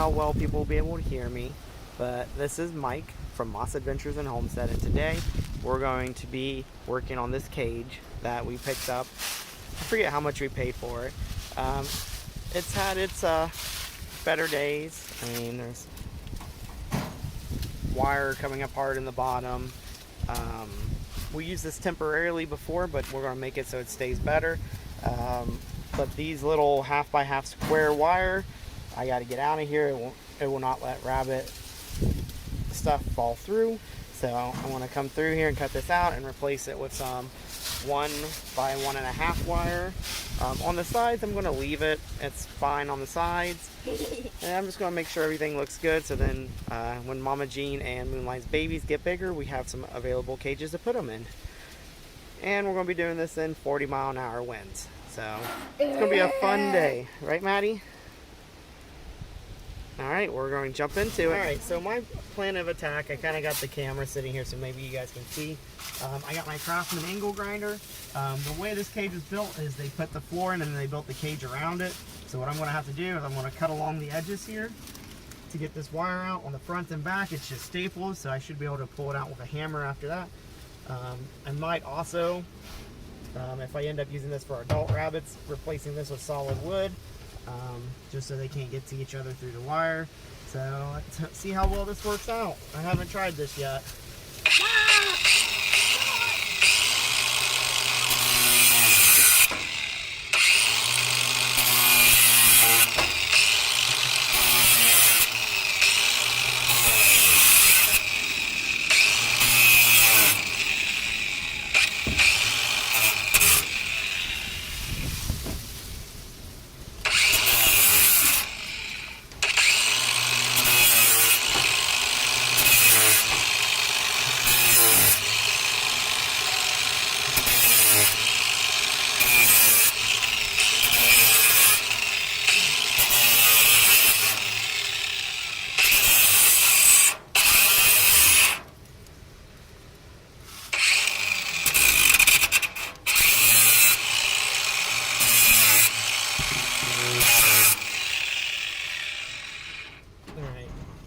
how well people will be able to hear me, but this is Mike from Moss Adventures and Homestead, and today we're going to be working on this cage that we picked up. I forget how much we paid for it. It's had its better days. I mean, there's wire coming apart in the bottom. We used this temporarily before, but we're going to make it so it stays better. But these little 1/2 by 1/2 square wire, I got to get out of here. It will not let rabbit stuff fall through. So I want to come through here and cut this out and replace it with some 1 by 1.5 wire. On the sides, I'm going to leave it. It's fine on the sides. And I'm just going to make sure everything looks good. So then when Mama Jean and Moonlight's babies get bigger, we have some available cages to put them in. And we're going to be doing this in 40-mile-an-hour winds. So it's going to be a fun day. Right, Maddie? Alright, we're going to jump into it. Alright, so my plan of attack, I kind of got the camera sitting here so maybe you guys can see. I got my Craftsman angle grinder. The way this cage is built is they put the floor in and then they built the cage around it. So what I'm going to have to do is I'm going to cut along the edges here to get this wire out. On the front and back, it's just staples, so I should be able to pull it out with a hammer after that. I might also, if I end up using this for adult rabbits, replacing this with solid wood. Just so they can't get to each other through the wire. So let's see how well this works out. I haven't tried this yet.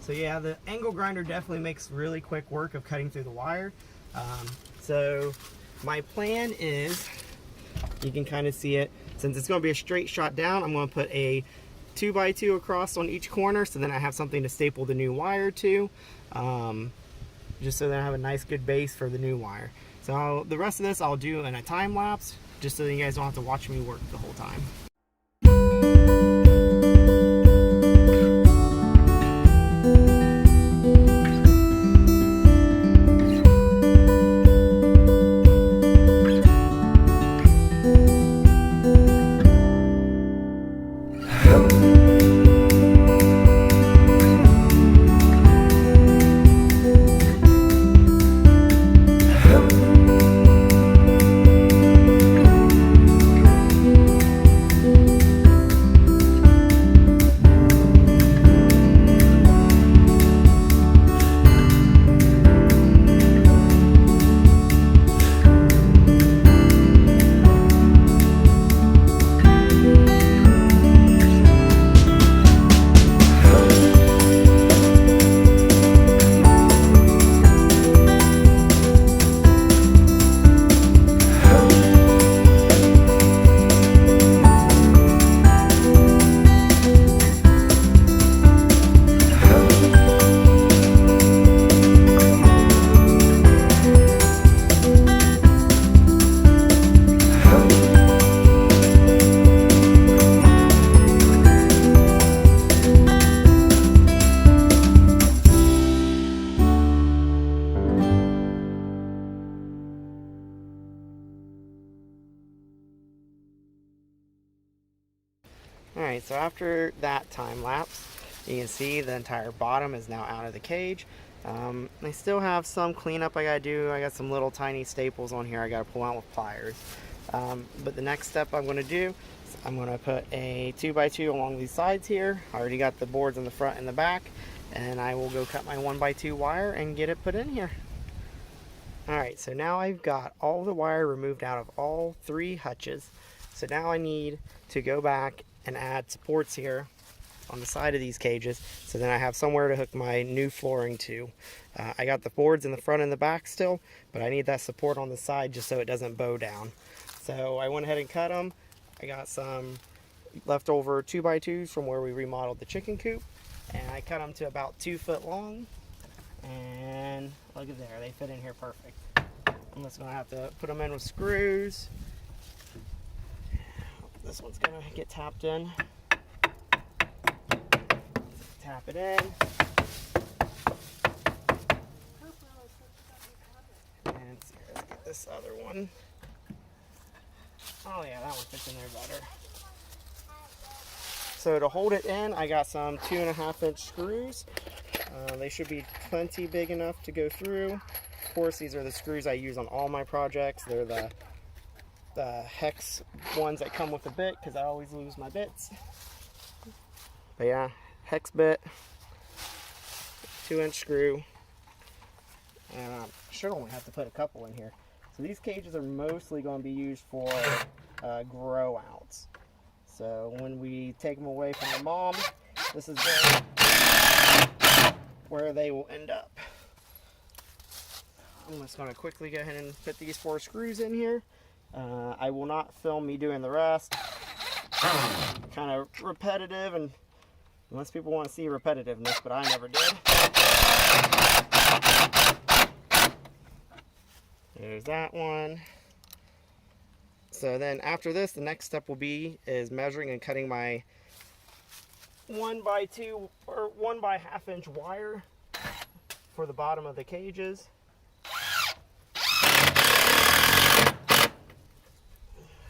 So yeah, the angle grinder definitely makes really quick work of cutting through the wire. So my plan is, you can kind of see it, since it's going to be a straight shot down, I'm going to put a 2x2 across on each corner, so then I have something to staple the new wire to, just so that I have a nice good base for the new wire. So the rest of this I'll do in a time lapse, just so that you guys don't have to watch me work the whole time. Alright, so after that time lapse, you can see the entire bottom is now out of the cage. I still have some cleanup I gotta do. I got some little tiny staples on here I gotta pull out with pliers. But the next step I'm gonna do is I'm gonna put a 2x2 along these sides here. I already got the boards in the front and the back, and I will go cut my 1x2 wire and get it put in here. Alright, so now I've got all the wire removed out of all 3 hutches. So now I need to go back and add supports here on the side of these cages, so then I have somewhere to hook my new flooring to. I got the boards in the front and the back still, but I need that support on the side just so it doesn't bow down. So I went ahead and cut them. I got some leftover 2x2s from where we remodeled the chicken coop, and I cut them to about 2 foot long, and look at there, they fit in here perfect. I'm just gonna have to put them in with screws. This one's gonna get tapped in. Tap it in. And let's get this other one. Oh yeah, that one fits in there better. So to hold it in, I got some 2.5-inch screws. They should be plenty big enough to go through. Of course, these are the screws I use on all my projects. They're the hex ones that come with the bit, because I always lose my bits. But yeah, hex bit, 2-inch screw, and I should only have to put a couple in here. So these cages are mostly going to be used for grow outs. So when we take them away from the mom, this is where they will end up. I'm just going to quickly go ahead and fit these 4 screws in here. I will not film me doing the rest. Kind of repetitive, and unless people want to see repetitiveness, but I never did. There's that one. So then after this, the next step will be measuring and cutting my 1x2 or 1.5-inch wire for the bottom of the cages.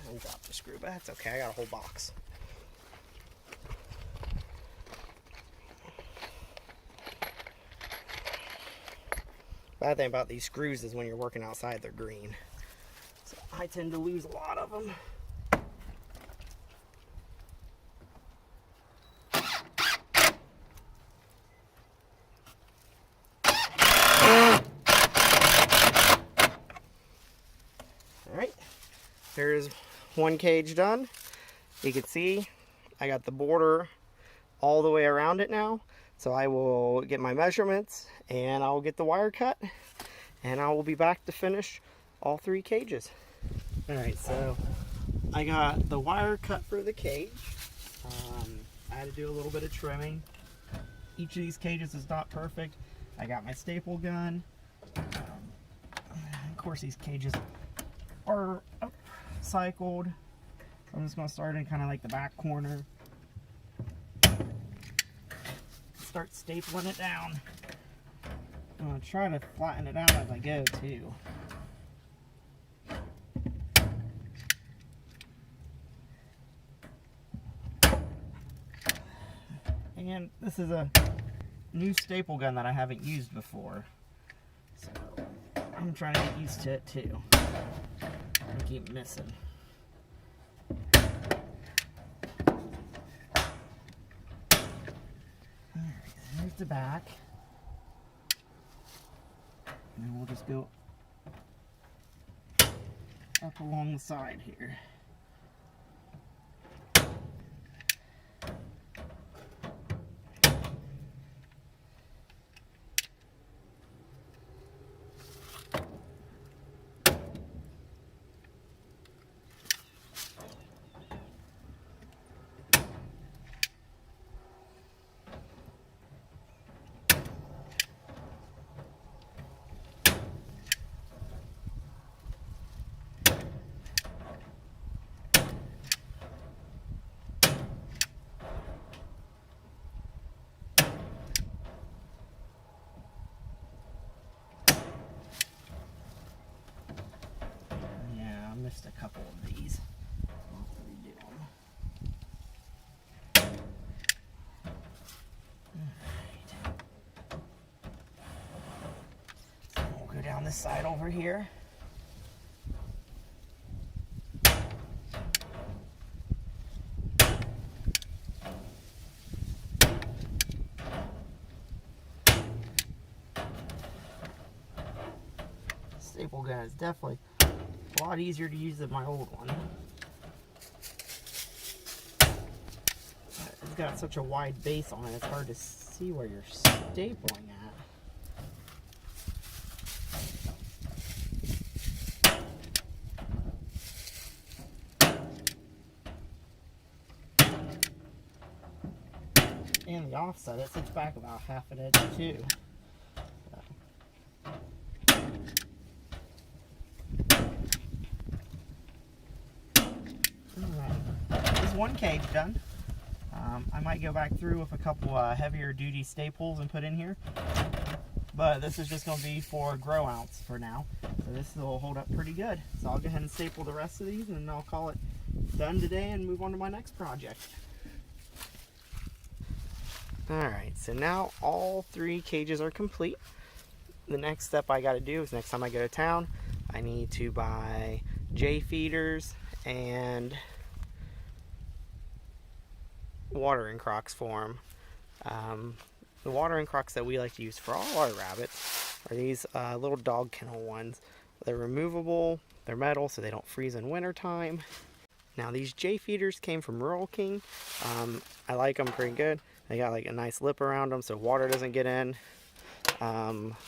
And drop the screw, but that's okay, I got a whole box. Bad thing about these screws is when you're working outside, they're green. So I tend to lose a lot of them. Alright, there's one cage done. You can see I got the border all the way around it now. So I will get my measurements and I will get the wire cut, and I will be back to finish all 3 cages. Alright, so I got the wire cut for the cage. I had to do a little bit of trimming. Each of these cages is not perfect. I got my staple gun. Of course, these cages are cycled. I'm just going to start in kind of like the back corner. Start stapling it down. I'm going to try to flatten it out as I go too. And this is a new staple gun that I haven't used before, so I'm trying to get used to it too. I keep missing. Alright, there's the back. And then we'll just go up along the side here. Missed a couple of these. I'll have to redo them. Alright. So we'll go down this side over here. Staple gun is definitely a lot easier to use than my old one. But It's got such a wide base on it, it's hard to see where you're stapling at. And the offset, it sits back about half an inch too. This one cage done. I might go back through with a couple heavier duty staples and put in here, but this is just going to be for grow outs for now, so this will hold up pretty good. So I'll go ahead and staple the rest of these and I'll call it done today and move on to my next project. Alright, so now all 3 cages are complete. The next step I got to do is next time I go to town, I need to buy J feeders and watering crocks for them. The watering crocks that we like to use for all our rabbits are these little dog kennel ones. They're removable, they're metal so they don't freeze in winter time. Now these J feeders came from Rural King. I like them pretty good. They got like a nice lip around them so water doesn't get in.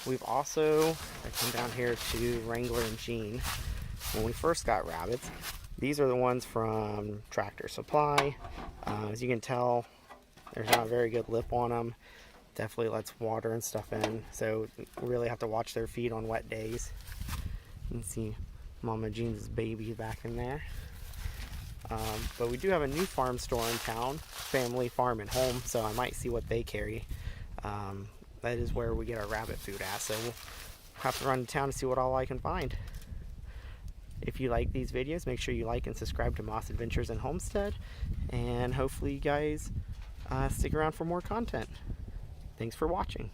We've also, I come down here to Wrangler and Gene. When we first got rabbits, these are the ones from Tractor Supply. As you can tell, there's not a very good lip on them. Definitely lets water and stuff in, so we really have to watch their feet on wet days. You can see Mama Jean's baby back in there. But we do have a new farm store in town, Family Farm and Home, so I might see what they carry. That is where we get our rabbit food at, so we'll have to run to town to see what all I can find. If you like these videos, make sure you like and subscribe to Moss Adventures and Homestead, and hopefully you guys stick around for more content. Thanks for watching.